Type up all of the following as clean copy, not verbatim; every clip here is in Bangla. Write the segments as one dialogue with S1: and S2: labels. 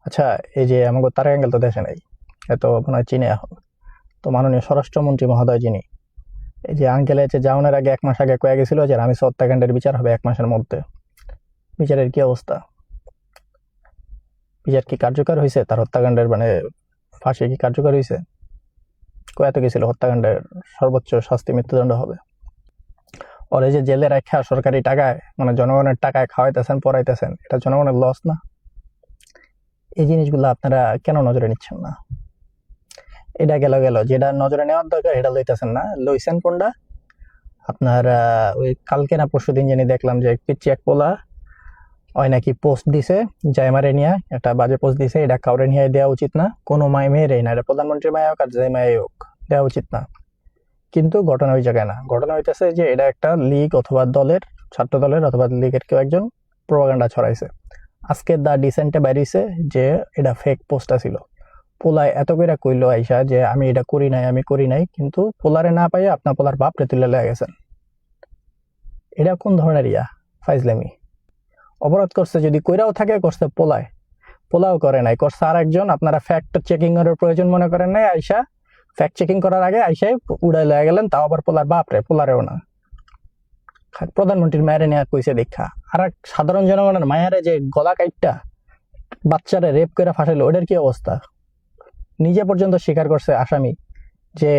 S1: আচ্ছা, এই যে আমাকে তারেক আঙ্কেল তো দেশে নাই, এত মনে হয় চীনে এখন। তো মাননীয় স্বরাষ্ট্রমন্ত্রী মহোদয় যিনি, এই যে আঙ্কেল যে যাওয়ার আগে 1 মাস আগে কয়ে গেছিল যে আমি হত্যাকাণ্ডের বিচার হবে 1 মাসের মধ্যে। বিচারের কি অবস্থা? বিচার কি কার্যকর হয়েছে? তার হত্যাকাণ্ডের মানে ফাঁসি কি কার্যকর হয়েছে? কয়াতে গেছিল হত্যাকাণ্ডের সর্বোচ্চ শাস্তি মৃত্যুদণ্ড হবে। ওর এই যে জেলে রাখা সরকারি টাকায় মানে জনগণের টাকায় খাওয়াইতেছেন পড়াইতেছেন, এটা জনগণের লস না? এই জিনিসগুলো আপনারা কেন নজরে নিচ্ছেন না? এটা গেল গেল, যেটা নজরে নেওয়ার দরকার এটা লইতেছেন না। লইছেন কোনটা? আপনার ওই কালকে না পরশু দিন জানি দেখলাম যে পিচ্ছি এক পোলা ওই নাকি পোস্ট দিছে জাইমারে নিয়ে, একটা বাজে পোস্ট দিছে। এটা কাউরে নিয়ে দেওয়া উচিত না, কোনো মেয়েরই না, এটা প্রধানমন্ত্রী মায় হোক আর যে মায় হোক দেওয়া উচিত না। কিন্তু ঘটনা ওই জায়গায় না, ঘটনা হইতেছে যে এটা একটা লীগ অথবা দলের, ছাত্র দলের অথবা লীগের কেউ একজন প্রোপাগান্ডা ছড়াইছে। আজকে দা ডিসেন্টে বাইরিছে যে এটা ফেক পোস্টটা ছিল। পোলায় এত করে কইলো আইসা যে আমি এটা করি নাই, আমি করি নাই, কিন্তু পোলারে না পাইয়া আপনার পোলার বাপরে তুলে লেগে গেছেন। এটা কোন ধরনের ফাইজলামি? অপরাধ করছে যদি কইরাও থাকে, করছে পোলায়, পোলাও করে নাই, করছে আর একজন। আপনারা ফ্যাক্ট চেকিং এর প্রয়োজন মনে করেন নাই, আইসা ফ্যাক্ট চেকিং করার আগে আইসাই উড়াই লয়ে গেলেন, তাও আবার পোলার বাপরে, পোলারেও না। প্রধানমন্ত্রীর মায়েরে নিয়ে কইছে দেখা, আর এক সাধারণ জনগণের মায়েরে যে গলা কাইটটা বাচ্চারে রেপ করে ফাঁসাইলো, ওটার কি অবস্থা? নিজে পর্যন্ত স্বীকার করছে আসামি যে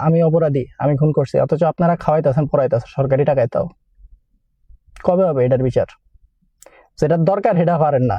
S1: আমি অপরাধী, আমি খুন করছি, অথচ আপনারা খাওয়াইতেছেন পড়াইতেছেন সরকারি টাকায়। তাও কবে হবে এটার বিচার? যেটার দরকার সেটা পারেন না।